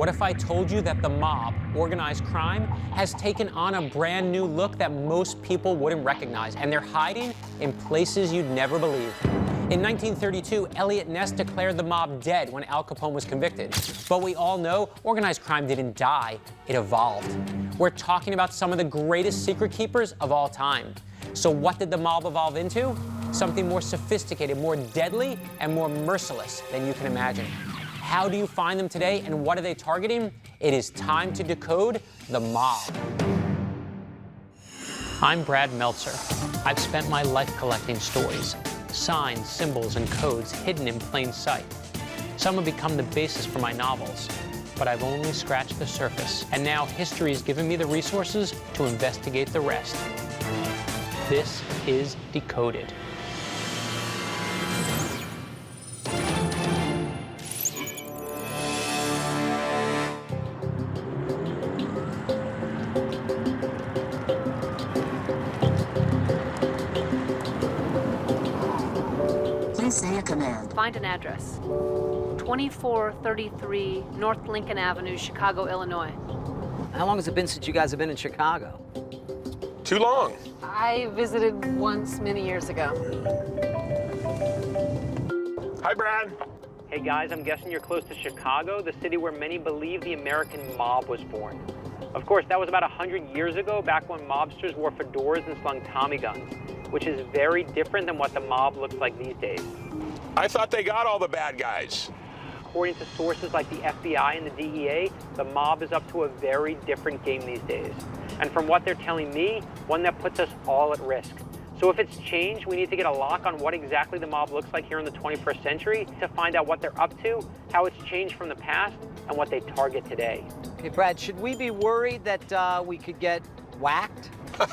What if I told you that the mob, organized crime, has taken on a brand new look that most people wouldn't recognize, and they're hiding in places you'd never believe? In 1932, Eliot Ness declared the mob dead when Al Capone was convicted. But we all know organized crime didn't die, it evolved. We're talking about some of the greatest secret keepers of all time. So what did the mob evolve into? Something more sophisticated, more deadly, and more merciless than you can imagine. How do you find them today, and what are they targeting? It is time to decode the mob. I'm Brad Meltzer. I've spent my life collecting stories, signs, symbols, and codes hidden in plain sight. Some have become the basis for my novels, but I've only scratched the surface. And now history has given me the resources to investigate the rest. This is Decoded. Say a command. Find an address. 2433 North Lincoln Avenue, Chicago, Illinois. How long has it been since you guys have been in Chicago? Too long. I visited once many years ago. Hi, Brad. Hey guys, I'm guessing you're close to Chicago, the city where many believe the American mob was born. Of course, that was about 100 years ago, back when mobsters wore fedoras and slung Tommy guns, which is very different than what the mob looks like these days. I thought they got all the bad guys. According to sources like the FBI and the DEA, the mob is up to a very different game these days. And from what they're telling me, one that puts us all at risk. So if it's changed, we need to get a lock on what exactly the mob looks like here in the 21st century to find out what they're up to, how it's changed from the past, and what they target today. Hey, Brad, should we be worried that we could get whacked? I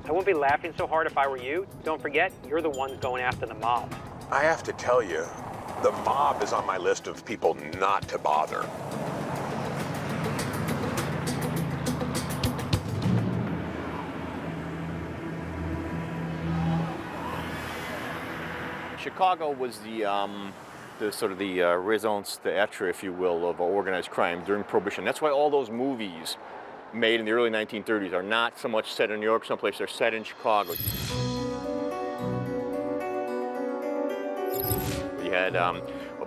wouldn't be laughing so hard if I were you. Don't forget, you're the ones going after the mob. I have to tell you, the mob is on my list of people not to bother. Chicago was the sort of the raison d'etre, if you will, of organized crime during Prohibition. That's why all those movies made in the early 1930s are not so much set in New York someplace, they're set in Chicago. You had a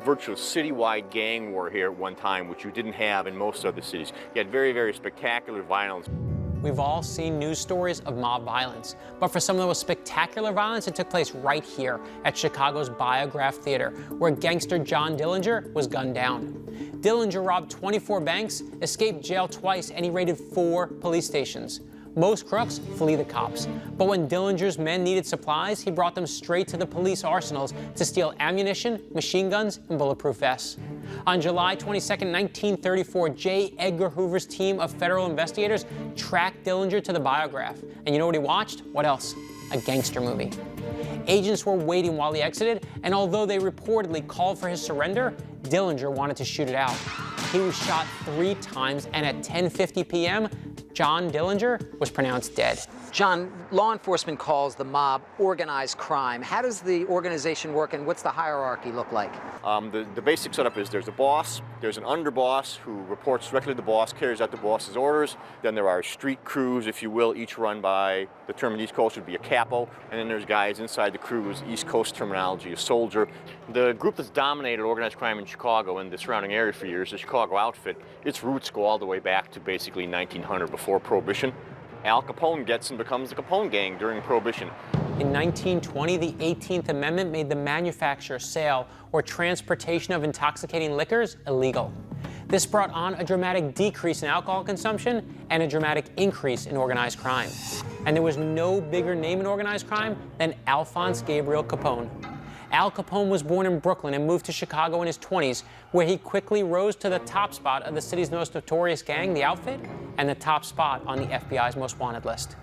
virtual citywide gang war here at one time, which you didn't have in most other cities. You had very, very spectacular violence. We've all seen news stories of mob violence, but for some of the most spectacular violence, it took place right here at Chicago's Biograph Theater, where gangster John Dillinger was gunned down. Dillinger robbed 24 banks, escaped jail twice, and he raided 4 police stations. Most crooks flee the cops, but when Dillinger's men needed supplies, he brought them straight to the police arsenals to steal ammunition, machine guns, and bulletproof vests. On July 22, 1934, J. Edgar Hoover's team of federal investigators tracked Dillinger to the Biograph. And you know what he watched? What else? A gangster movie. Agents were waiting while he exited, and although they reportedly called for his surrender, Dillinger wanted to shoot it out. He was shot 3 times, and at 10:50 p.m., John Dillinger was pronounced dead. John, law enforcement calls the mob organized crime. How does the organization work, and what's the hierarchy look like? The basic setup is there's a boss, there's an underboss who reports directly to the boss, carries out the boss's orders. Then there are street crews, if you will, each run by, the term in the East Coast would be a capo, and then there's guys inside the crews, East Coast terminology, a soldier. The group that's dominated organized crime in Chicago and the surrounding area for years, the Chicago outfit, its roots go all the way back to basically 1900, before Prohibition. Al Capone gets and becomes the Capone gang during Prohibition. In 1920, the 18th Amendment made the manufacture, sale, or transportation of intoxicating liquors illegal. This brought on a dramatic decrease in alcohol consumption and a dramatic increase in organized crime. And there was no bigger name in organized crime than Alphonse Gabriel Capone. Al Capone was born in Brooklyn and moved to Chicago in his 20s, where he quickly rose to the top spot of the city's most notorious gang, the Outfit, and the top spot on the FBI's most wanted list.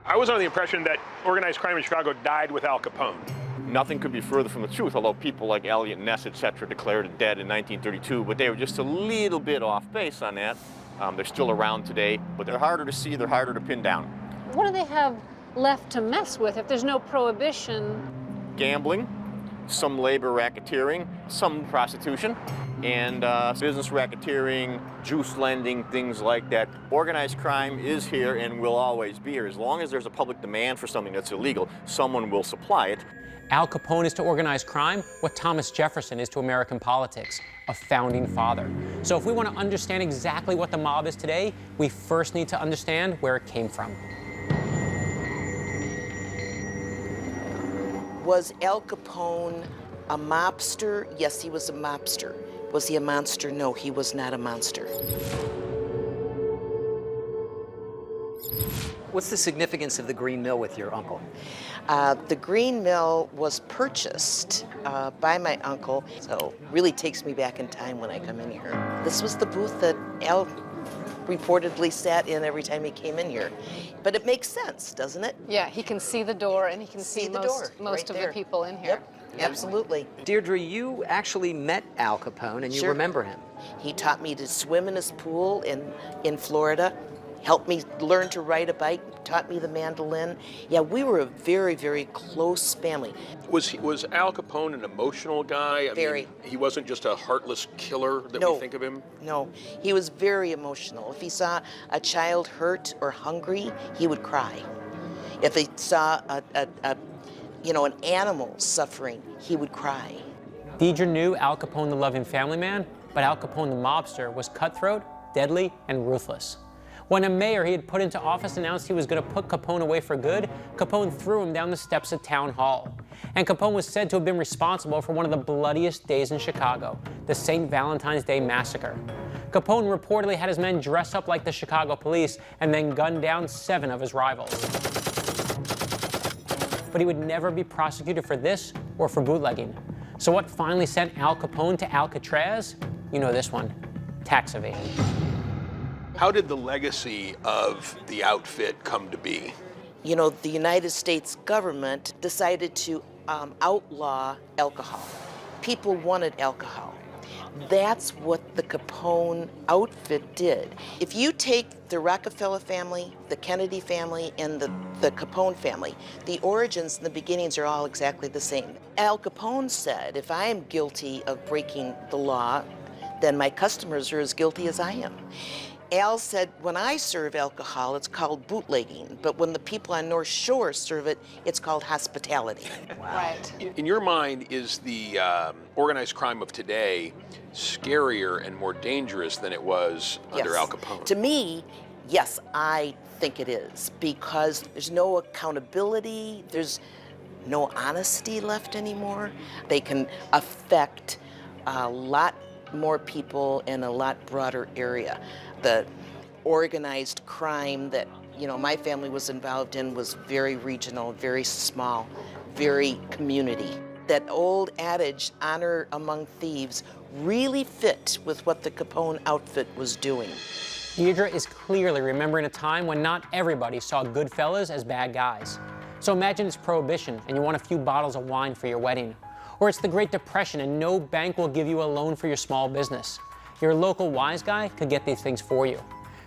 I was under the impression that organized crime in Chicago died with Al Capone. Nothing could be further from the truth, although people like Eliot Ness, etc., declared it dead in 1932, but they were just a little bit off base on that. They're still around today, but they're harder to see, they're harder to pin down. What do they have left to mess with if there's no prohibition? Gambling, some labor racketeering, some prostitution, and business racketeering, juice lending, things like that. Organized crime is here and will always be here. As long as there's a public demand for something that's illegal, someone will supply it. Al Capone is to organized crime what Thomas Jefferson is to American politics, a founding father. So if we want to understand exactly what the mob is today, we first need to understand where it came from. Was Al Capone a mobster? Yes, he was a mobster. Was he a monster? No, he was not a monster. What's the significance of the Green Mill with your uncle? The Green Mill was purchased by my uncle, so really takes me back in time when I come in here. This was the booth that Al reportedly sat in every time he came in here. But it makes sense, doesn't it? Yeah, he can see the door and he can see the most door, right of there. the people in here. Yep, absolutely. Deirdre, you actually met Al Capone and you Sure. remember him. He taught me to swim in his pool in Florida, helped me learn to ride a bike, taught me the mandolin. Yeah, we were a very, very close family. Was Al Capone an emotional guy? I Very. mean, he wasn't just a heartless killer that No. we think of him? No, he was very emotional. If he saw a child hurt or hungry, he would cry. If he saw an animal suffering, he would cry. Deidre knew Al Capone the loving family man, but Al Capone the mobster was cutthroat, deadly, and ruthless. When a mayor he had put into office announced he was going to put Capone away for good, Capone threw him down the steps of Town Hall. And Capone was said to have been responsible for one of the bloodiest days in Chicago, the St. Valentine's Day Massacre. Capone reportedly had his men dress up like the Chicago police and then gun down 7 of his rivals. But he would never be prosecuted for this or for bootlegging. So what finally sent Al Capone to Alcatraz? You know this one, tax evasion. How did the legacy of the outfit come to be? You know, the United States government decided to outlaw alcohol. People wanted alcohol. That's what the Capone outfit did. If you take the Rockefeller family, the Kennedy family, and the Capone family, the origins and the beginnings are all exactly the same. Al Capone said, if I am guilty of breaking the law, then my customers are as guilty as I am. Al said, when I serve alcohol, it's called bootlegging, but when the people on North Shore serve it, it's called hospitality. Right. In your mind, is the organized crime of today scarier and more dangerous than it was under Al Capone? To me, yes, I think it is, because there's no accountability, there's no honesty left anymore. They can affect a lot more people in a lot broader area. The organized crime that, you know, my family was involved in was very regional, very small, very community. That old adage, honor among thieves, really fit with what the Capone outfit was doing. Deirdre is clearly remembering a time when not everybody saw good fellas as bad guys. So imagine it's Prohibition and you want a few bottles of wine for your wedding. Or it's the Great Depression and no bank will give you a loan for your small business. Your local wise guy could get these things for you.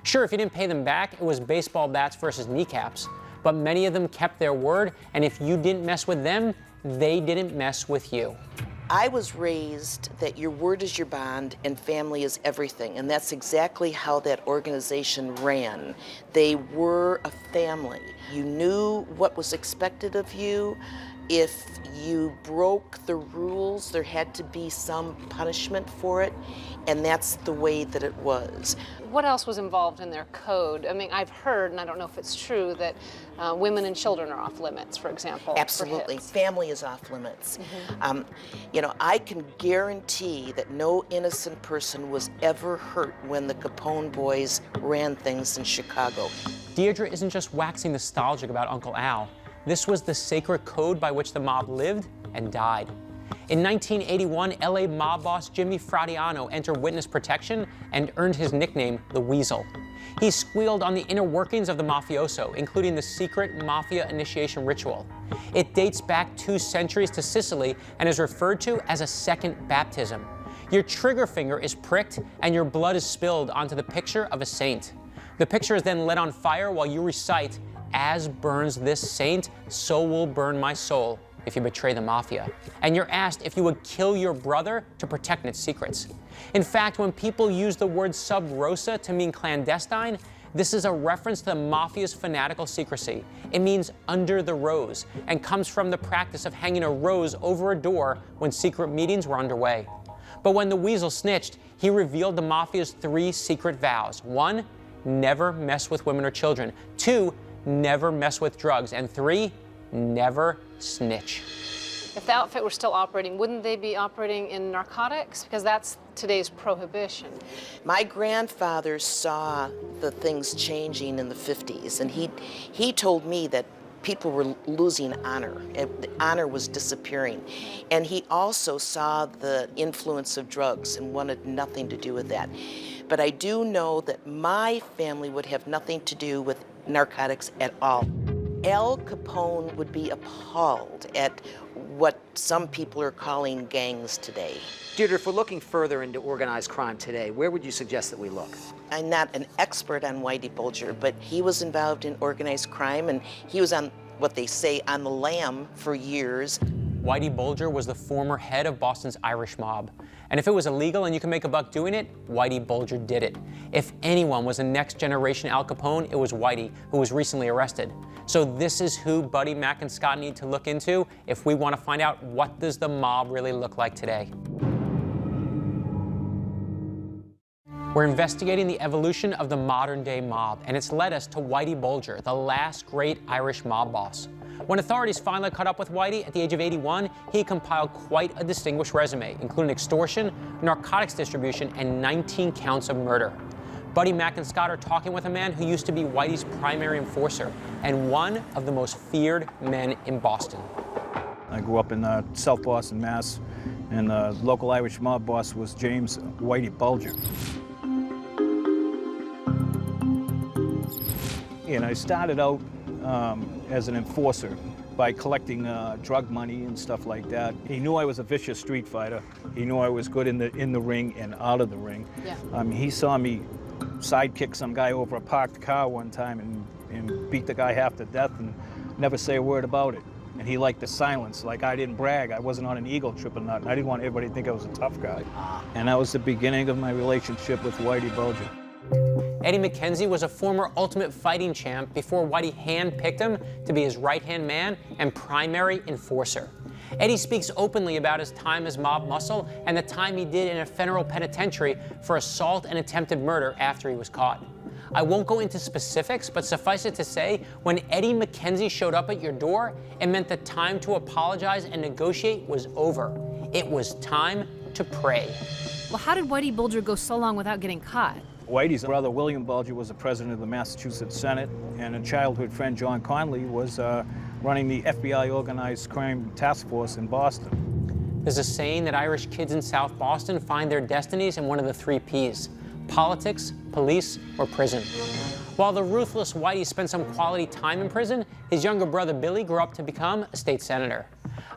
Sure, if you didn't pay them back, it was baseball bats versus kneecaps. But many of them kept their word, and if you didn't mess with them, they didn't mess with you. I was raised that your word is your bond and family is everything, and that's exactly how that organization ran. They were a family. You knew what was expected of you. If you broke the rules, there had to be some punishment for it, and that's the way that it was. What else was involved in their code? I mean, I've heard, and I don't know if it's true, that women and children are off limits, for example. Absolutely. For hits. Family is off limits. You know, I can guarantee that no innocent person was ever hurt when the Capone boys ran things in Chicago. Deirdre isn't just waxing nostalgic about Uncle Al. This was the sacred code by which the mob lived and died. In 1981, LA mob boss Jimmy Fradiano entered witness protection and earned his nickname, the Weasel. He squealed on the inner workings of the mafioso, including the secret Mafia initiation ritual. It dates back 2 centuries to Sicily and is referred to as a second baptism. Your trigger finger is pricked and your blood is spilled onto the picture of a saint. The picture is then lit on fire while you recite, "As burns this saint, so will burn my soul," if you betray the Mafia. And you're asked if you would kill your brother to protect its secrets. In fact, when people use the word sub rosa to mean clandestine, this is a reference to the Mafia's fanatical secrecy. It means under the rose, and comes from the practice of hanging a rose over a door when secret meetings were underway. But when the Weasel snitched, he revealed the Mafia's 3 secret vows. 1, never mess with women or children. 2, never mess with drugs. And 3, never snitch. If the outfit were still operating, wouldn't they be operating in narcotics? Because that's today's prohibition. My grandfather saw the things changing in the 50s, and he told me that people were losing honor. The honor was disappearing. And he also saw the influence of drugs and wanted nothing to do with that. But I do know that my family would have nothing to do with narcotics at all. Al Capone would be appalled at what some people are calling gangs today. Deirdre, if we're looking further into organized crime today, where would you suggest that we look? I'm not an expert on Whitey Bulger, but he was involved in organized crime, and he was on what they say on the lam for years. Whitey Bulger was the former head of Boston's Irish mob. And if it was illegal and you could make a buck doing it, Whitey Bulger did it. If anyone was a next generation Al Capone, it was Whitey, who was recently arrested. So this is who Buddy, Mac, and Scott need to look into if we want to find out what does the mob really look like today. We're investigating the evolution of the modern-day mob, and it's led us to Whitey Bulger, the last great Irish mob boss. When authorities finally caught up with Whitey at the age of 81, he compiled quite a distinguished resume, including extortion, narcotics distribution, and 19 counts of murder. Buddy, Mac, and Scott are talking with a man who used to be Whitey's primary enforcer and one of the most feared men in Boston. I grew up in South Boston, Mass, and the local Irish mob boss was James Whitey Bulger. And I started out as an enforcer by collecting drug money and stuff like that. He knew I was a vicious street fighter. He knew I was good in the ring and out of the ring. Yeah. He saw me sidekick some guy over a parked car one time and beat the guy half to death and never say a word about it. And he liked the silence, like I didn't brag. I wasn't on an ego trip or nothing. I didn't want everybody to think I was a tough guy. And that was the beginning of my relationship with Whitey Bulger. Eddie McKenzie was a former Ultimate Fighting champ before Whitey handpicked him to be his right-hand man and primary enforcer. Eddie speaks openly about his time as mob muscle and the time he did in a federal penitentiary for assault and attempted murder after he was caught. I won't go into specifics, but suffice it to say, when Eddie McKenzie showed up at your door, it meant the time to apologize and negotiate was over. It was time to pray. Well, how did Whitey Bulger go so long without getting caught? Whitey's brother, William Bulger, was the president of the Massachusetts Senate, and a childhood friend, John Conley, was running the FBI Organized Crime Task Force in Boston. There's a saying that Irish kids in South Boston find their destinies in one of the 3 Ps: politics, police, or prison. While the ruthless Whitey spent some quality time in prison, his younger brother Billy grew up to become a state senator.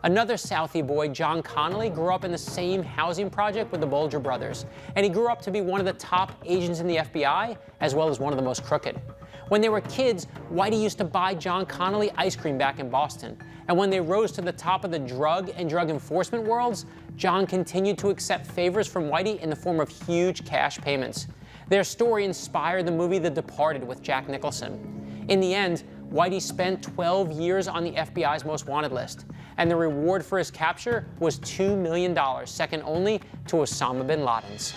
Another Southie boy, John Connolly, grew up in the same housing project with the Bulger brothers, and he grew up to be one of the top agents in the FBI, as well as one of the most crooked. When they were kids, Whitey used to buy John Connolly ice cream back in Boston, and when they rose to the top of the drug and drug enforcement worlds, John continued to accept favors from Whitey in the form of huge cash payments. Their story inspired the movie The Departed with Jack Nicholson. In the end, Whitey spent 12 years on the FBI's most wanted list, and the reward for his capture was $2 million, second only to Osama bin Laden's.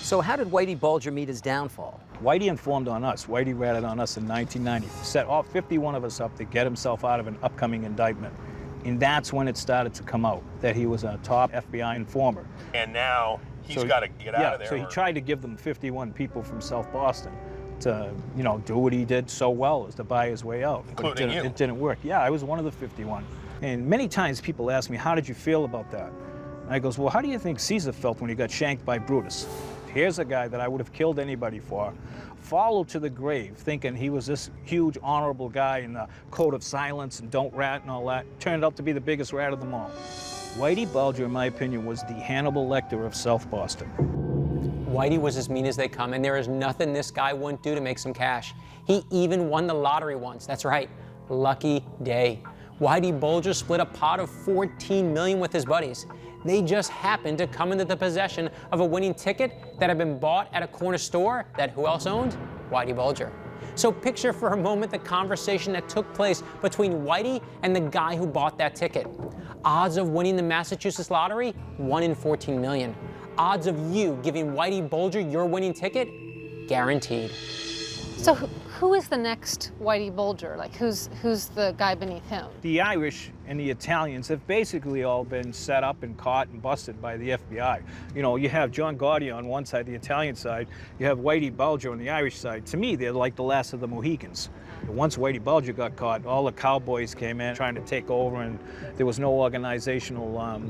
So how did Whitey Bulger meet his downfall? Whitey informed on us. Whitey ratted on us in 1990, set all 51 of us up to get himself out of an upcoming indictment. And that's when it started to come out, that he was a top FBI informer. And now he's got to get out of there. So he tried to give them 51 people from South Boston to, do what he did so well, is to buy his way out. Including you. It didn't work. Yeah, I was one of the 51. And many times people ask me, how did you feel about that? And I goes, well, how do you think Caesar felt when he got shanked by Brutus? Here's a guy that I would have killed anybody for, followed to the grave, thinking he was this huge, honorable guy in the code of silence and don't rat and all that. Turned out to be the biggest rat of them all. Whitey Bulger, in my opinion, was the Hannibal Lecter of South Boston. Whitey was as mean as they come, and there is nothing this guy wouldn't do to make some cash. He even won the lottery once. That's right, lucky day. Whitey Bulger split a pot of $14 million with his buddies. They just happened to come into the possession of a winning ticket that had been bought at a corner store that who else owned? Whitey Bulger. So picture for a moment the conversation that took place between Whitey and the guy who bought that ticket. Odds of winning the Massachusetts lottery? 1 in 14 million. Odds of you giving Whitey Bulger your winning ticket? Guaranteed. So who is the next Whitey Bulger? Like, who's the guy beneath him? The Irish and the Italians have basically all been set up and caught and busted by the FBI. You know, you have John Gotti on one side, the Italian side. You have Whitey Bulger on the Irish side. To me, they're like the last of the Mohicans. Once Whitey Bulger got caught, all the cowboys came in trying to take over, and there was no organizational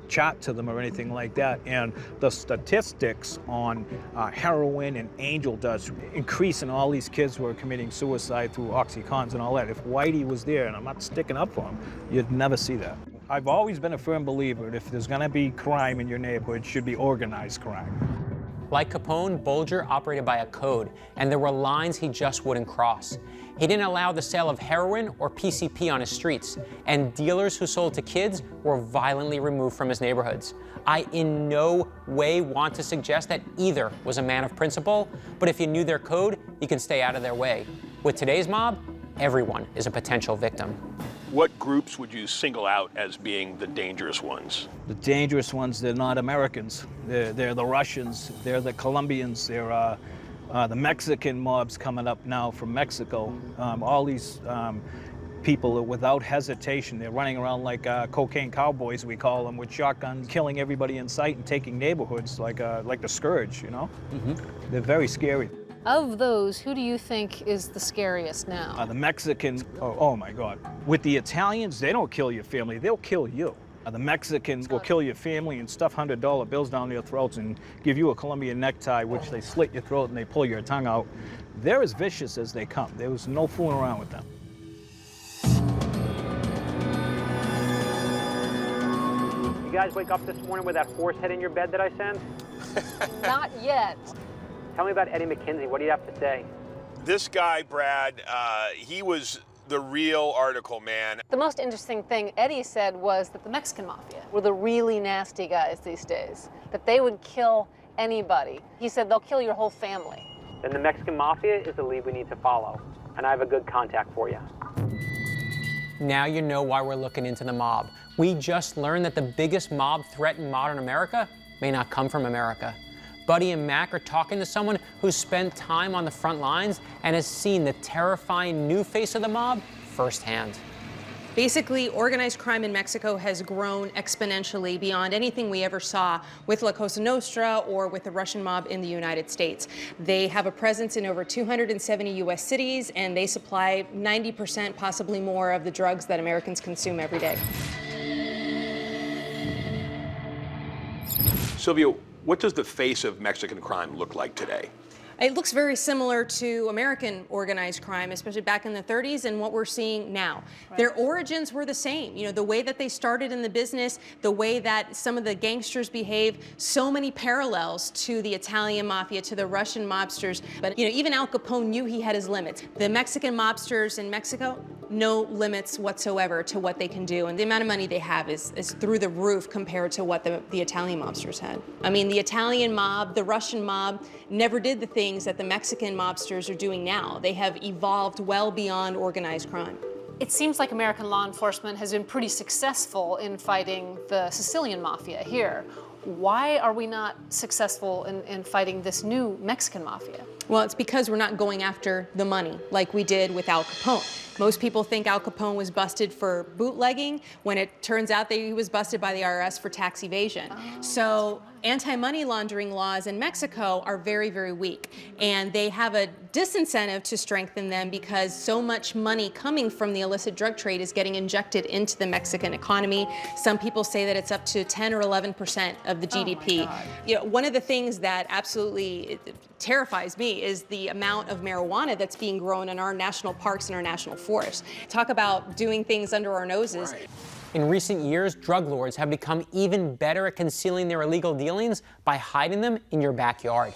chart to them or anything like that. And the statistics on heroin and angel dust increase, and all these kids were committing suicide through Oxycontins and all that. If Whitey was there, and I'm not sticking up for him, you'd never see that. I've always been a firm believer that if there's gonna be crime in your neighborhood, it should be organized crime. Like Capone, Bulger operated by a code, and there were lines he just wouldn't cross. He didn't allow the sale of heroin or PCP on his streets, and dealers who sold to kids were violently removed from his neighborhoods. I in no way want to suggest that either was a man of principle, but if you knew their code, you can stay out of their way. With today's mob, everyone is a potential victim. What groups would you single out as being the dangerous ones? The dangerous ones, they're not Americans. They're the Russians, they're the Colombians, they're the Mexican mobs coming up now from Mexico. All these people are without hesitation. They're running around like cocaine cowboys, we call them, with shotguns, killing everybody in sight and taking neighborhoods like the scourge, you know? They're very scary. Of those, who do you think is the scariest now? The Mexicans, oh my God. With the Italians, they don't kill your family, they'll kill you. The Mexicans will kill your family and stuff $100 bills down their throats and give you a Colombian necktie, which they slit your throat and they pull your tongue out. They're as vicious as they come. There was no fooling around with them. You guys wake up this morning with that horse head in your bed that I sent? Not yet. Tell me about Eddie McKinsey. What do you have to say? This guy, Brad, he was the real article man. The most interesting thing Eddie said was that the Mexican Mafia were the really nasty guys these days, that they would kill anybody. He said they'll kill your whole family. Then the Mexican Mafia is the lead we need to follow, and I have a good contact for you. Now you know why we're looking into the mob. We just learned that the biggest mob threat in modern America may not come from America. Buddy and Mac are talking to someone who's spent time on the front lines and has seen the terrifying new face of the mob firsthand. Basically, organized crime in Mexico has grown exponentially beyond anything we ever saw with La Cosa Nostra or with the Russian mob in the United States. They have a presence in over 270 U.S. cities, and they supply 90%, possibly more, of the drugs that Americans consume every day. Sylvia, what does the face of Mexican crime look like today? It looks very similar to American organized crime, especially back in the 30s, and what we're seeing now. Right. Their origins were the same. You know, the way that they started in the business, the way that some of the gangsters behave, so many parallels to the Italian mafia, to the Russian mobsters. But, you know, even Al Capone knew he had his limits. The Mexican mobsters in Mexico, no limits whatsoever to what they can do. And the amount of money they have is through the roof compared to what the Italian mobsters had. I mean, the Italian mob, the Russian mob, never did the things that the Mexican mobsters are doing now. They have evolved well beyond organized crime. It seems like American law enforcement has been pretty successful in fighting the Sicilian mafia here. Why are we not successful in fighting this new Mexican mafia? Well, it's because we're not going after the money like we did with Al Capone. Most people think Al Capone was busted for bootlegging when it turns out that he was busted by the IRS for tax evasion. So anti-money laundering laws in Mexico are very, very weak. And they have a disincentive to strengthen them because so much money coming from the illicit drug trade is getting injected into the Mexican economy. Some people say that it's up to 10 or 11% of the GDP. You know, one of the things that absolutely terrifies me is the amount of marijuana that's being grown in our national parks and our national forests. Talk about doing things under our noses. Right. In recent years, drug lords have become even better at concealing their illegal dealings by hiding them in your backyard.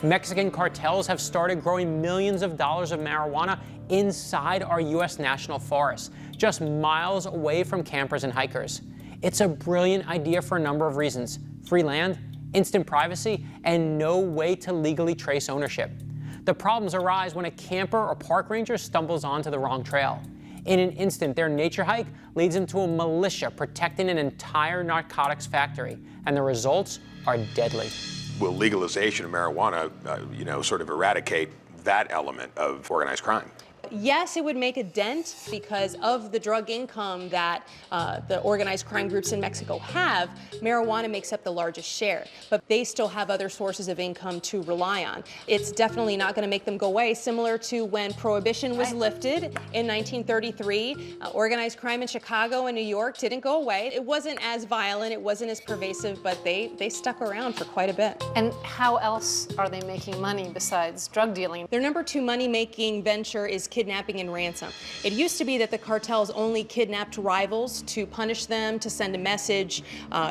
Mexican cartels have started growing millions of dollars of marijuana inside our U.S. national forests, just miles away from campers and hikers. It's a brilliant idea for a number of reasons: free land, instant privacy, and no way to legally trace ownership. The problems arise when a camper or park ranger stumbles onto the wrong trail. In an instant, their nature hike leads them to a militia protecting an entire narcotics factory, and the results are deadly. Will legalization of marijuana, sort of eradicate that element of organized crime? Yes, it would make a dent because of the drug income that the organized crime groups in Mexico have. Marijuana makes up the largest share, but they still have other sources of income to rely on. It's definitely not going to make them go away, similar to when Prohibition was lifted in 1933. Organized crime in Chicago and New York didn't go away. It wasn't as violent, it wasn't as pervasive, but they stuck around for quite a bit. And how else are they making money besides drug dealing? Their number 2 money-making venture is kidnapping and ransom. It used to be that the cartels only kidnapped rivals to punish them, to send a message,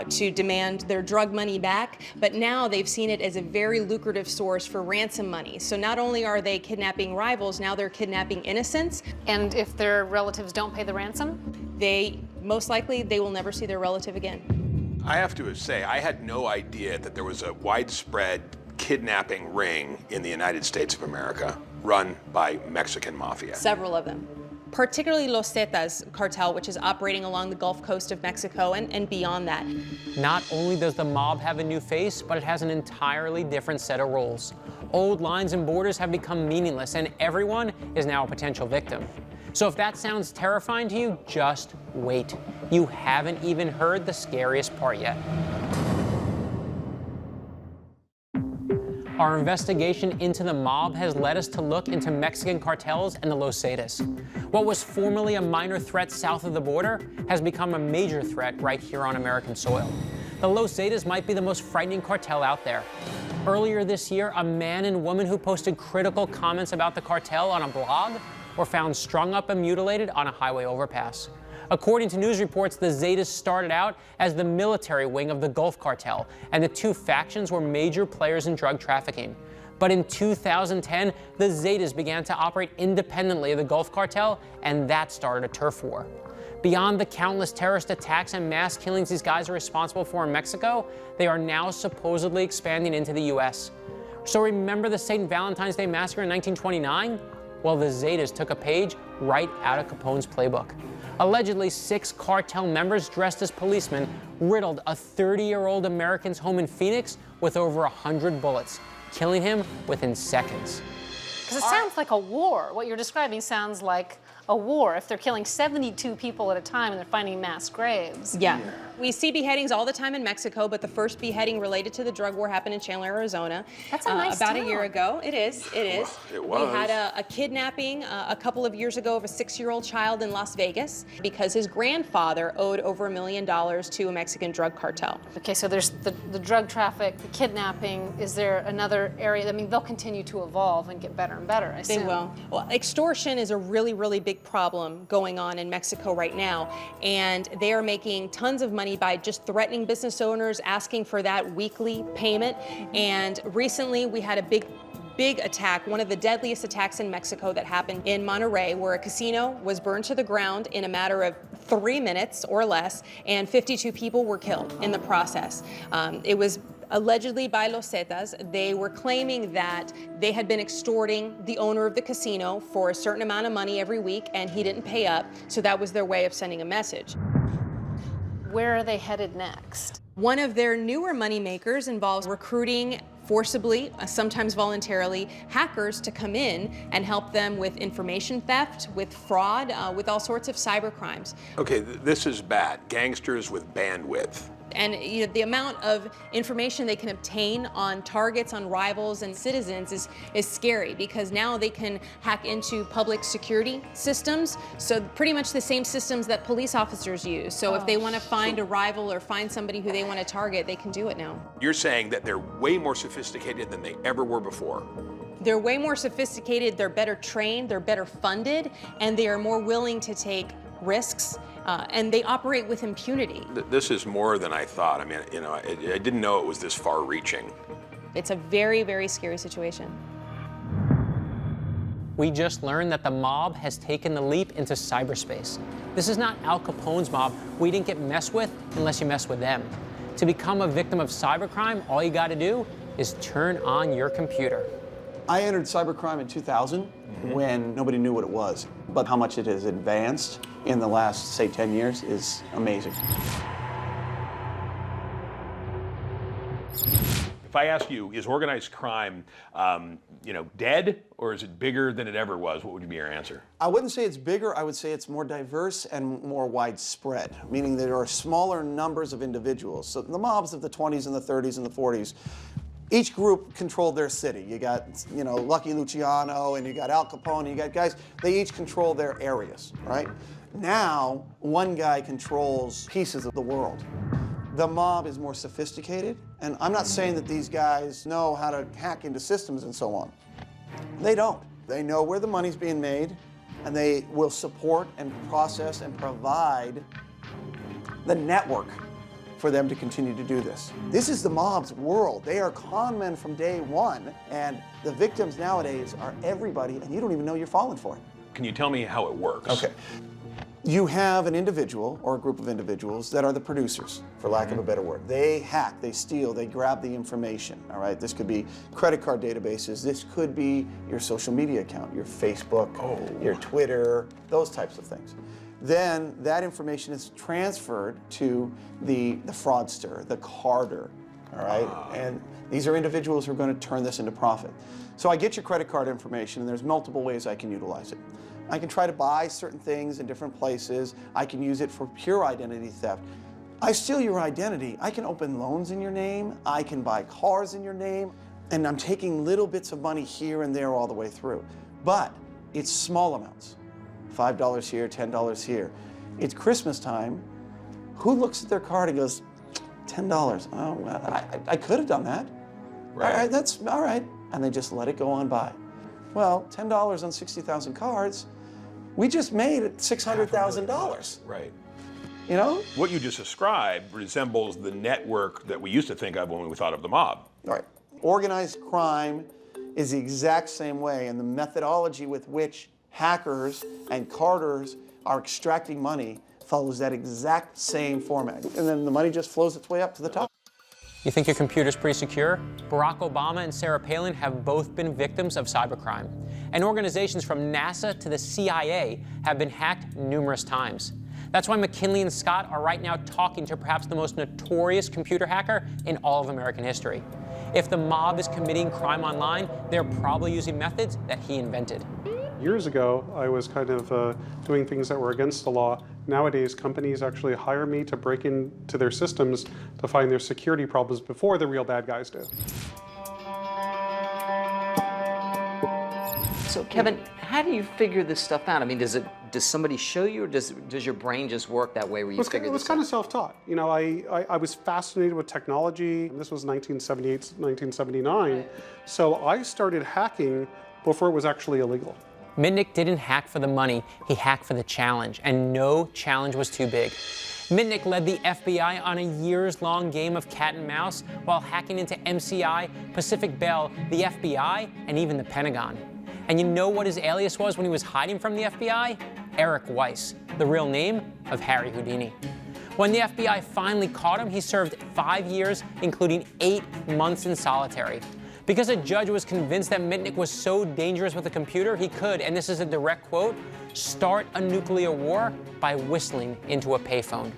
to demand their drug money back, but now they've seen it as a very lucrative source for ransom money. So not only are they kidnapping rivals, now they're kidnapping innocents. And if their relatives don't pay the ransom? Most likely, they will never see their relative again. I have to say, I had no idea that there was a widespread kidnapping ring in the United States of America run by Mexican mafia. Several of them. Particularly Los Zetas cartel, which is operating along the Gulf Coast of Mexico and beyond that. Not only does the mob have a new face, but it has an entirely different set of rules. Old lines and borders have become meaningless, and everyone is now a potential victim. So if that sounds terrifying to you, just wait. You haven't even heard the scariest part yet. Our investigation into the mob has led us to look into Mexican cartels and the Los Zetas. What was formerly a minor threat south of the border has become a major threat right here on American soil. The Los Zetas might be the most frightening cartel out there. Earlier this year, a man and woman who posted critical comments about the cartel on a blog were found strung up and mutilated on a highway overpass. According to news reports, the Zetas started out as the military wing of the Gulf Cartel, and the two factions were major players in drug trafficking. But in 2010, the Zetas began to operate independently of the Gulf Cartel, and that started a turf war. Beyond the countless terrorist attacks and mass killings these guys are responsible for in Mexico, they are now supposedly expanding into the US. So remember the St. Valentine's Day Massacre in 1929? Well, the Zetas took a page right out of Capone's playbook. Allegedly, 6 cartel members dressed as policemen riddled a 30-year-old American's home in Phoenix with over 100 bullets, killing him within seconds. Because it sounds like a war. What you're describing sounds like a war. If they're killing 72 people at a time and they're finding mass graves. Yeah. We see beheadings all the time in Mexico, but the first beheading related to the drug war happened in Chandler, Arizona. That's a nice about town. a year ago. It is. It was. We had a kidnapping a couple of years ago of a 6-year-old child in Las Vegas because his grandfather owed over $1 million to a Mexican drug cartel. Okay, so there's the drug traffic, the kidnapping. Is there another area? I mean, they'll continue to evolve and get better and better, I assume. They will. Well, extortion is a really, really big problem going on in Mexico right now, and they are making tons of money by just threatening business owners, asking for that weekly payment. And recently we had a big attack, one of the deadliest attacks in Mexico that happened in Monterrey, where a casino was burned to the ground in a matter of 3 minutes or less, and 52 people were killed in the process. It was allegedly by Los Zetas. They were claiming that they had been extorting the owner of the casino for a certain amount of money every week, and he didn't pay up, so that was their way of sending a message. Where are they headed next? One of their newer moneymakers involves recruiting forcibly, sometimes voluntarily, hackers to come in and help them with information theft, with fraud, with all sorts of cyber crimes. Okay, this is bad. Gangsters with bandwidth. And the amount of information they can obtain on targets, on rivals and citizens is scary, because now they can hack into public security systems. So pretty much the same systems that police officers use. So if they want to find a rival or find somebody who they want to target, they can do it now. You're saying that they're way more sophisticated than they ever were before. They're way more sophisticated, they're better trained, they're better funded, and they are more willing to take risks, and they operate with impunity. This is more than I thought. I mean, I didn't know it was this far-reaching. It's a very, very scary situation. We just learned that the mob has taken the leap into cyberspace. This is not Al Capone's mob. We didn't get messed with unless you mess with them. To become a victim of cybercrime, all you got to do is turn on your computer. I entered cybercrime in 2000 when nobody knew what it was. But how much it has advanced in the last, say, 10 years is amazing. If I ask you, is organized crime, dead, or is it bigger than it ever was? What would be your answer? I wouldn't say it's bigger. I would say it's more diverse and more widespread, meaning there are smaller numbers of individuals. So the mobs of the 20s and the 30s and the 40s, each group controlled their city. You got, Lucky Luciano, and you got Al Capone, you got guys, they each control their areas, right? Now, one guy controls pieces of the world. The mob is more sophisticated, and I'm not saying that these guys know how to hack into systems and so on. They don't. They know where the money's being made, and they will support and process and provide the network for them to continue to do this. This is the mob's world. They are con men from day one, and the victims nowadays are everybody, and you don't even know you're falling for it. Can you tell me how it works? Okay. You have an individual or a group of individuals that are the producers, for lack of a better word. They hack, they steal, they grab the information, all right? This could be credit card databases. This could be your social media account, your Facebook, your Twitter, those types of things. Then that information is transferred to the fraudster, the carder, all right? And these are individuals who are going to turn this into profit. So I get your credit card information, and there's multiple ways I can utilize it. I can try to buy certain things in different places. I can use it for pure identity theft. I steal your identity. I can open loans in your name. I can buy cars in your name. And I'm taking little bits of money here and there all the way through. But it's small amounts. $5 here, $10 here. It's Christmas time. Who looks at their card and goes, $10? Oh, well, I could have done that. Right. All right, that's all right. And they just let it go on by. Well, $10 on 60,000 cards, we just made $600,000. Right. You know? What you just described resembles the network that we used to think of when we thought of the mob. All right. Organized crime is the exact same way, and the methodology with which hackers and carders are extracting money follows that exact same format. And then the money just flows its way up to the top. You think your computer's pretty secure? Barack Obama and Sarah Palin have both been victims of cybercrime. And organizations from NASA to the CIA have been hacked numerous times. That's why McKinley and Scott are right now talking to perhaps the most notorious computer hacker in all of American history. If the mob is committing crime online, they're probably using methods that he invented. Years ago, I was kind of doing things that were against the law. Nowadays, companies actually hire me to break into their systems to find their security problems before the real bad guys do. So, Kevin, how do you figure this stuff out? I mean, does somebody show you, or does your brain just work that way where you figure this out? It was kind of self-taught. You know, I was fascinated with technology. This was 1978, 1979. So I started hacking before it was actually illegal. Mitnick didn't hack for the money, he hacked for the challenge, and no challenge was too big. Mitnick led the FBI on a years-long game of cat and mouse while hacking into MCI, Pacific Bell, the FBI, and even the Pentagon. And you know what his alias was when he was hiding from the FBI? Eric Weiss, the real name of Harry Houdini. When the FBI finally caught him, he served 5 years, including 8 months in solitary. Because a judge was convinced that Mitnick was so dangerous with a computer, he could, and this is a direct quote, start a nuclear war by whistling into a payphone.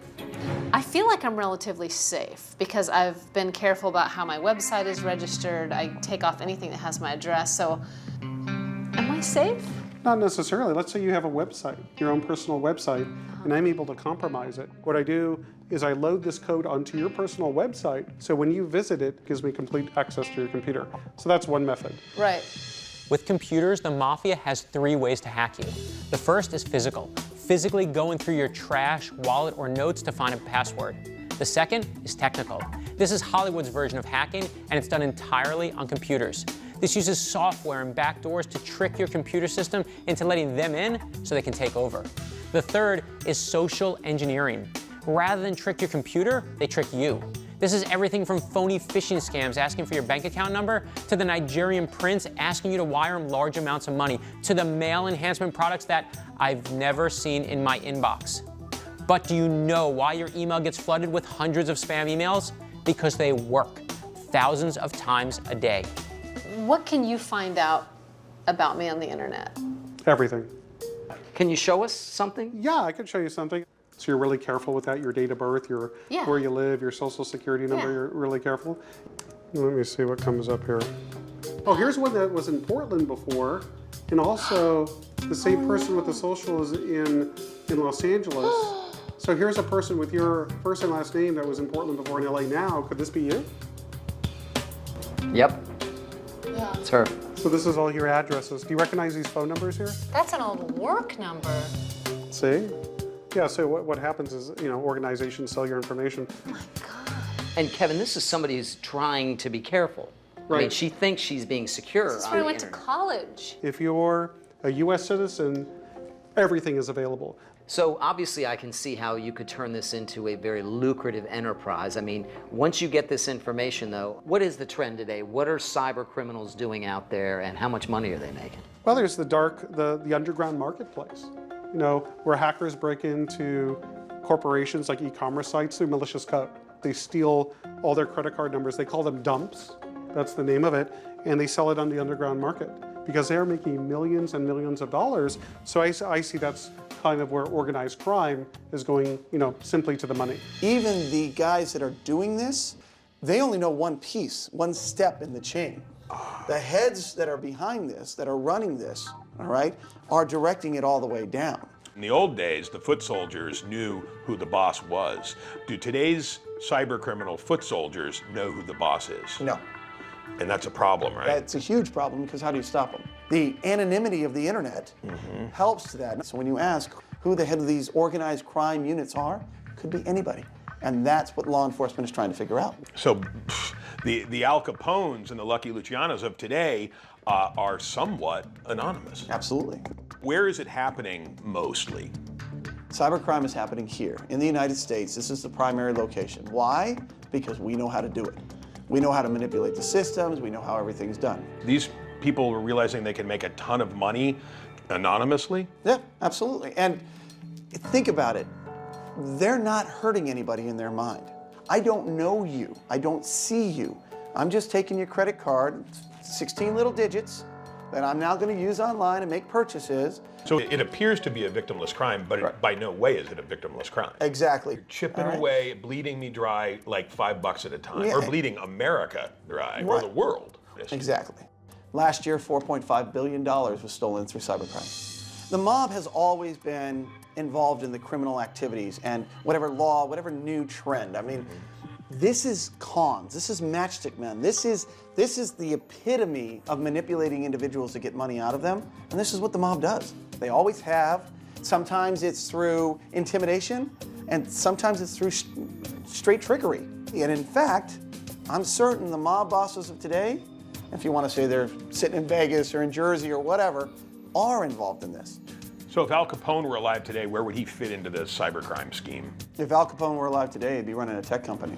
I feel like I'm relatively safe because I've been careful about how my website is registered. I take off anything that has my address, so am I safe? Not necessarily. Let's say you have a website, your own personal website, and I'm able to compromise it. What I do is I load this code onto your personal website, so when you visit it, it gives me complete access to your computer. So that's one method. Right. With computers, the Mafia has 3 ways to hack you. The first is physical, physically going through your trash, wallet, or notes to find a password. The second is technical. This is Hollywood's version of hacking, and it's done entirely on computers. This uses software and backdoors to trick your computer system into letting them in so they can take over. The third is social engineering. Rather than trick your computer, they trick you. This This is everything from phony phishing scams asking for your bank account number, to the Nigerian prince asking you to wire him large amounts of money, to the mail enhancement products that I've never seen in my inbox. But do you know why your email gets flooded with hundreds of spam emails? Because they work thousands of times a day. What can you find out about me on the internet? Everything. Can you show us something? Yeah, I can show you something. So you're really careful with that, your date of birth, your where you live, your social security number, you're really careful. Let me see what comes up here. Oh, here's one that was in Portland before, and also the same person with the social is in Los Angeles. So here's a person with your first and last name that was in Portland before in LA now. Could this be you? Yep. Yeah. It's her. So this is all your addresses. Do you recognize these phone numbers here? That's an old work number. See? Yeah, so what happens is, organizations sell your information. Oh my God. And Kevin, this is somebody who's trying to be careful. Right. I mean, she thinks she's being secure This is on where I the went to internet. college. If you're a US citizen, everything is available. So obviously I can see how you could turn this into a very lucrative enterprise. I mean, once you get this information though, what is the trend today? What are cyber criminals doing out there and how much money are they making? Well, there's the underground marketplace, where hackers break into corporations like e-commerce sites through malicious code. They steal all their credit card numbers. They call them dumps. That's the name of it. And they sell it on the underground market because they're making millions and millions of dollars. So I see that's kind of where organized crime is going, simply to the money. Even the guys that are doing this, they only know one piece, one step in the chain. The heads that are behind this, that are running this, all right, are directing it all the way down. In the old days, the foot soldiers knew who the boss was. Do today's cyber criminal foot soldiers know who the boss is? No. And that's a problem, right? That's a huge problem because how do you stop them? The anonymity of the internet helps to that. So when you ask who the head of these organized crime units are, it could be anybody. And that's what law enforcement is trying to figure out. So the Al Capones and the Lucky Lucianos of today are somewhat anonymous. Absolutely. Where is it happening mostly? Cybercrime is happening here in the United States. This is the primary location. Why? Because we know how to do it. We know how to manipulate the systems. We know how everything's done. These people are realizing they can make a ton of money anonymously? Yeah, absolutely. And think about it. They're not hurting anybody in their mind. I don't know you. I don't see you. I'm just taking your credit card, 16 little digits, that I'm now going to use online and make purchases. So it appears to be a victimless crime, but it, by no way is it a victimless crime. Exactly. You're chipping away, bleeding me dry like $5 at a time, or bleeding America dry, or the world. Exactly. Last year, $4.5 billion was stolen through cybercrime. The mob has always been involved in the criminal activities and whatever law, whatever new trend. I mean, this is cons. This is matchstick men. This is the epitome of manipulating individuals to get money out of them. And this is what the mob does. They always have. Sometimes it's through intimidation, and sometimes it's through straight trickery. And in fact, I'm certain the mob bosses of today, if you want to say they're sitting in Vegas or in Jersey or whatever, are involved in this. So if Al Capone were alive today, where would he fit into this cybercrime scheme? If Al Capone were alive today, he'd be running a tech company.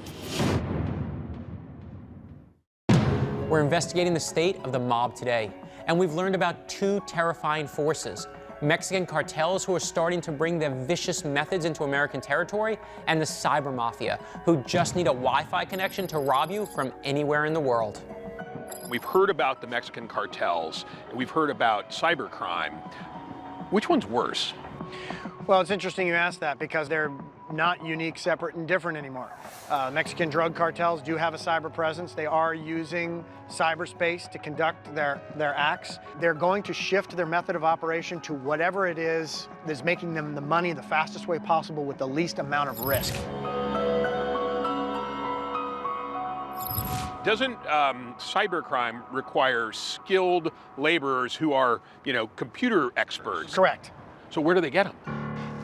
We're investigating the state of the mob today, and we've learned about two terrifying forces: Mexican cartels who are starting to bring their vicious methods into American territory, and the cyber mafia, who just need a Wi-Fi connection to rob you from anywhere in the world. We've heard about the Mexican cartels, and we've heard about cybercrime. Which one's worse? Well, it's interesting you ask that because they're not unique, separate, and different anymore. Mexican drug cartels do have a cyber presence. They are using cyberspace to conduct their acts. They're going to shift their method of operation to whatever it is that's making them the money the fastest way possible with the least amount of risk. Doesn't cybercrime require skilled laborers who are, computer experts? Correct. So where do they get them?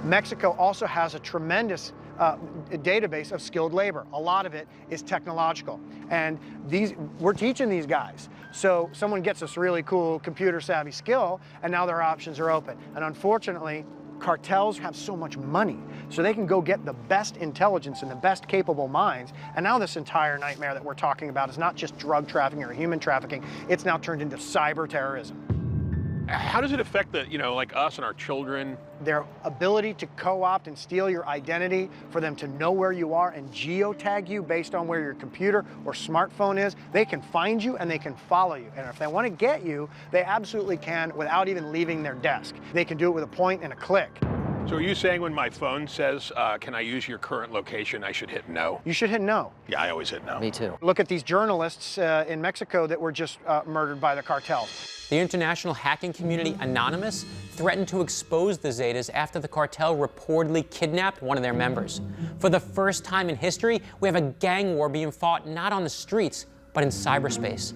Mexico also has a tremendous database of skilled labor. A lot of it is technological. And we're teaching these guys. So someone gets this really cool computer savvy skill, and now their options are open. And unfortunately, cartels have so much money, so they can go get the best intelligence and the best capable minds. And now this entire nightmare that we're talking about is not just drug trafficking or human trafficking, it's now turned into cyber terrorism. How does it affect the, like us and our children? Their ability to co-opt and steal your identity, for them to know where you are and geotag you based on where your computer or smartphone is. They can find you and they can follow you. And if they want to get you, they absolutely can without even leaving their desk. They can do it with a point and a click. So are you saying when my phone says, can I use your current location, I should hit no? You should hit no. Yeah, I always hit no. Me too. Look at these journalists in Mexico that were just murdered by the cartels. The international hacking community Anonymous threatened to expose the Zetas after the cartel reportedly kidnapped one of their members. For the first time in history, we have a gang war being fought not on the streets, but in cyberspace.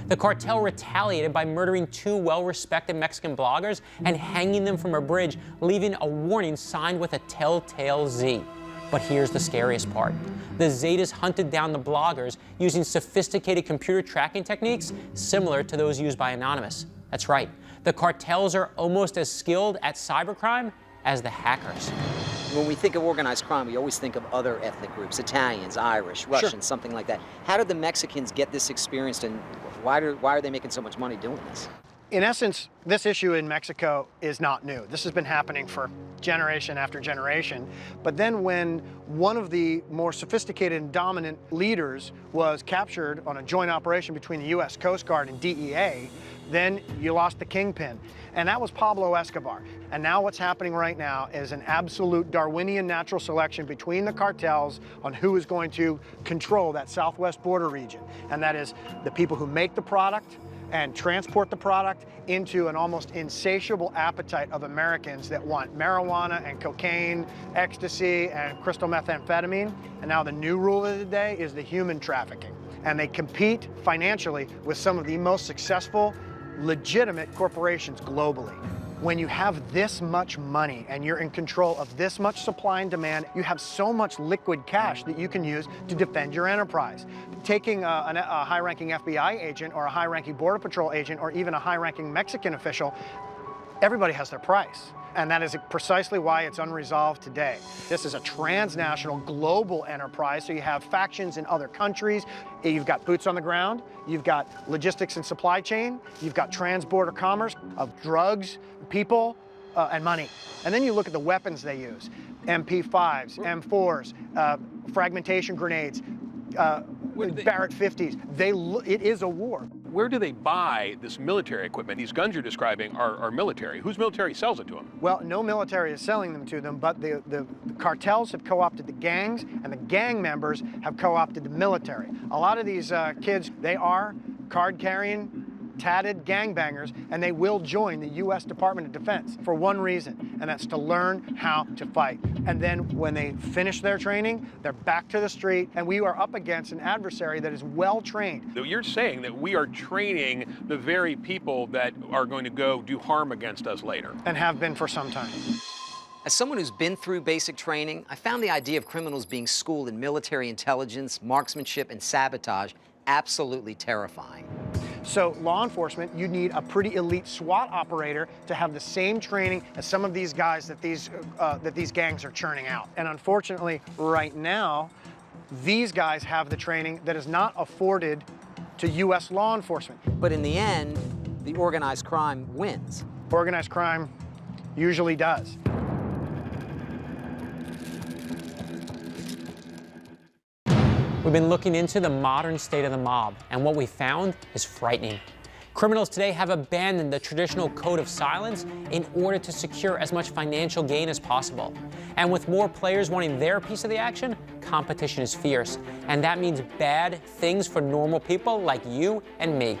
The cartel retaliated by murdering 2 well-respected Mexican bloggers and hanging them from a bridge, leaving a warning signed with a telltale Z. But here's the scariest part. The Zetas hunted down the bloggers using sophisticated computer tracking techniques similar to those used by Anonymous. That's right, the cartels are almost as skilled at cybercrime as the hackers. When we think of organized crime, we always think of other ethnic groups, Italians, Irish, Russians, something like that. How did the Mexicans get this experience, and why are they making so much money doing this? In essence, this issue in Mexico is not new. This has been happening for generation after generation. But then when one of the more sophisticated and dominant leaders was captured on a joint operation between the U.S. Coast Guard and DEA, then you lost the kingpin. And that was Pablo Escobar. And now what's happening right now is an absolute Darwinian natural selection between the cartels on who is going to control that southwest border region. And that is the people who make the product and transport the product into an almost insatiable appetite of Americans that want marijuana and cocaine, ecstasy, and crystal methamphetamine. And now the new rule of the day is the human trafficking. And they compete financially with some of the most successful, legitimate corporations globally. When you have this much money and you're in control of this much supply and demand, you have so much liquid cash that you can use to defend your enterprise. Taking a high-ranking FBI agent or a high-ranking Border Patrol agent or even a high-ranking Mexican official, everybody has their price. And that is precisely why it's unresolved today. This is a transnational, global enterprise, so you have factions in other countries. You've got boots on the ground, you've got logistics and supply chain, you've got trans-border commerce of drugs, people, and money. And then you look at the weapons they use. MP5s, M4s, fragmentation grenades, Barrett 50s. It is a war. Where do they buy this military equipment? These guns you're describing are military. Whose military sells it to them? Well, no military is selling them to them, but the cartels have co-opted the gangs, and the gang members have co-opted the military. A lot of these kids, they are card-carrying, tatted gangbangers, and they will join the U.S. Department of Defense for one reason, and that's to learn how to fight. And then when they finish their training, they're back to the street, and we are up against an adversary that is well-trained. You're saying that we are training the very people that are going to go do harm against us later. And have been for some time. As someone who's been through basic training, I found the idea of criminals being schooled in military intelligence, marksmanship, and sabotage absolutely terrifying. So law enforcement, you need a pretty elite SWAT operator to have the same training as some of these guys that these gangs are churning out. And unfortunately, right now, these guys have the training that is not afforded to U.S. law enforcement. But in the end, the organized crime wins. Organized crime usually does. We've been looking into the modern state of the mob, and what we found is frightening. Criminals today have abandoned the traditional code of silence in order to secure as much financial gain as possible. And with more players wanting their piece of the action, competition is fierce. And that means bad things for normal people like you and me.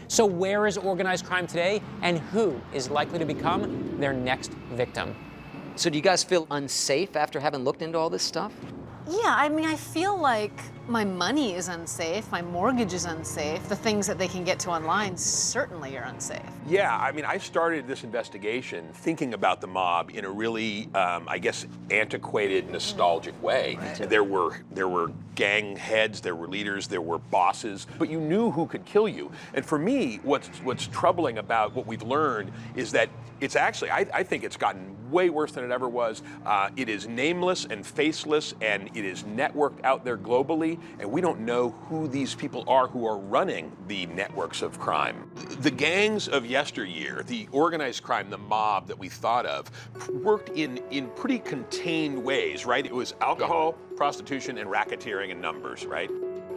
So where is organized crime today, and who is likely to become their next victim? So do you guys feel unsafe after having looked into all this stuff? Yeah, I mean, I feel like my money is unsafe, my mortgage is unsafe, the things that they can get to online certainly are unsafe. Yeah, I mean, I started this investigation thinking about the mob in a really, I guess, antiquated, nostalgic way. Right. There were gang heads, there were leaders, there were bosses, but you knew who could kill you. And for me, what's troubling about what we've learned is that it's actually, I think it's gotten way worse than it ever was. It is nameless and faceless, and it is networked out there globally, and we don't know who these people are who are running the networks of crime. The gangs of yesteryear, the organized crime, the mob that we thought of, worked in pretty contained ways, right? It was alcohol, prostitution, and racketeering in numbers, right?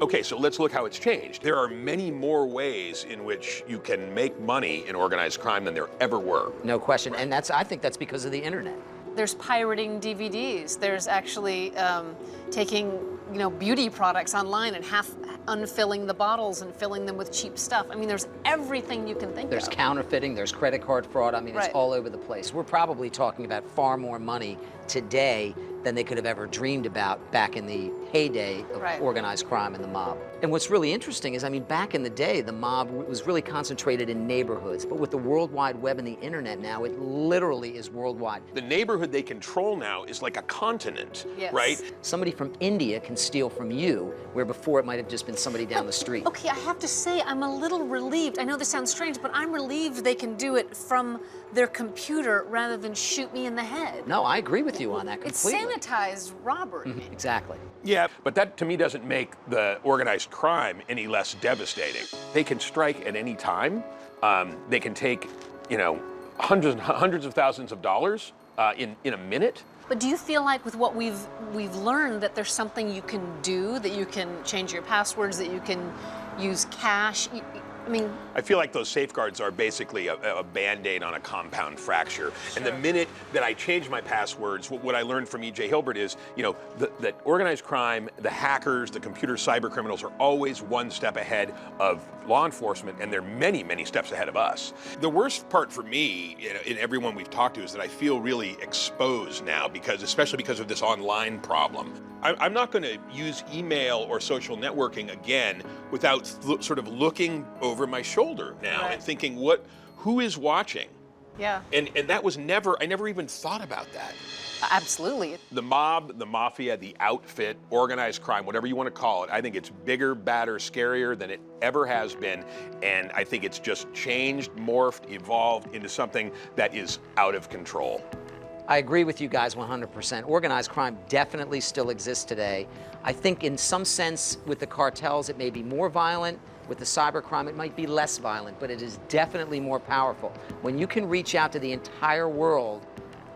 Okay, so let's look how it's changed. There are many more ways in which you can make money in organized crime than there ever were. No question, and I think that's because of the internet. There's pirating DVDs. There's actually taking, beauty products online and half unfilling the bottles and filling them with cheap stuff. I mean, there's everything you can think of. There's counterfeiting, there's credit card fraud. I mean, Right. It's all over the place. We're probably talking about far more money today than they could have ever dreamed about back in the heyday of Right. organized crime and the mob. And what's really interesting is, back in the day, the mob was really concentrated in neighborhoods. But with the World Wide Web and the internet now, it literally is worldwide. The neighborhood they control now is like a continent, Yes. right? Somebody from India can steal from you, where before it might have just been somebody down the street. Okay, I have to say, I'm a little relieved. I know this sounds strange, but I'm relieved they can do it from their computer rather than shoot me in the head. No, I agree with you on that It's completely. sanitized robbery. Exactly. Yeah, but that to me doesn't make the organized crime any less devastating. They can strike at any time. They can take, hundreds of thousands of dollars in a minute. But do you feel like with what we've learned that there's something you can do, that you can change your passwords, that you can use cash? I feel like those safeguards are basically a Band-Aid on a compound fracture. And the minute that I change my passwords, what I learned from E.J. Hilbert is, that organized crime, the hackers, the computer cyber criminals are always one step ahead of law enforcement, and they're many, many steps ahead of us. The worst part for me, in everyone we've talked to, is that I feel really exposed now, especially because of this online problem. I'm not going to use email or social networking again without sort of looking over my shoulder now and thinking, who is watching? Yeah. And that was I never even thought about that. Absolutely. The mob, the mafia, the outfit, organized crime, whatever you want to call it, I think it's bigger, badder, scarier than it ever has been. And I think it's just changed, morphed, evolved into something that is out of control. I agree with you guys 100%. Organized crime definitely still exists today. I think in some sense with the cartels it may be more violent. With the cybercrime it might be less violent, but it is definitely more powerful. When you can reach out to the entire world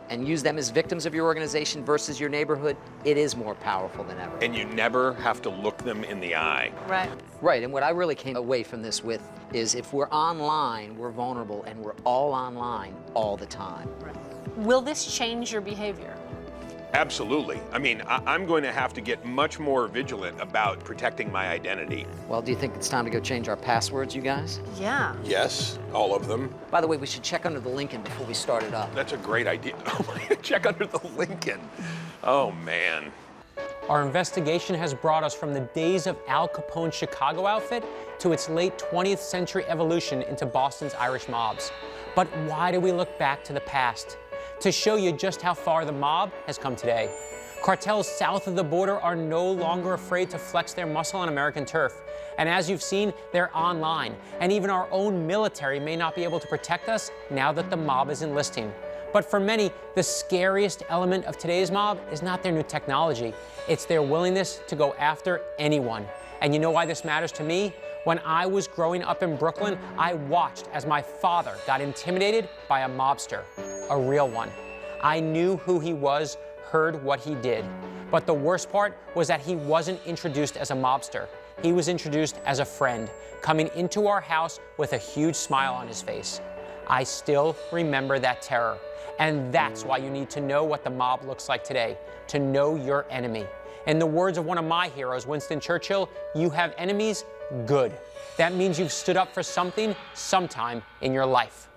and use them as victims of your organization versus your neighborhood, it is more powerful than ever. And you never have to look them in the eye. Right. Right, and what I really came away from this with is if we're online, we're vulnerable, and we're all online all the time. Right. Will this change your behavior? Absolutely. I'm going to have to get much more vigilant about protecting my identity. Well, do you think it's time to go change our passwords, you guys? Yeah. Yes, all of them. By the way, we should check under the Lincoln before we start it up. That's a great idea. Oh my God, check under the Lincoln. Oh man. Our investigation has brought us from the days of Al Capone's Chicago outfit to its late 20th century evolution into Boston's Irish mobs. But why do we look back to the past? To show you just how far the mob has come today. Cartels south of the border are no longer afraid to flex their muscle on American turf. And as you've seen, they're online. And even our own military may not be able to protect us now that the mob is enlisting. But for many, the scariest element of today's mob is not their new technology. It's their willingness to go after anyone. And you know why this matters to me? When I was growing up in Brooklyn, I watched as my father got intimidated by a mobster, a real one. I knew who he was, heard what he did. But the worst part was that he wasn't introduced as a mobster. He was introduced as a friend, coming into our house with a huge smile on his face. I still remember that terror. And that's why you need to know what the mob looks like today, to know your enemy. In the words of one of my heroes, Winston Churchill, you have enemies, good. That means you've stood up for something sometime in your life.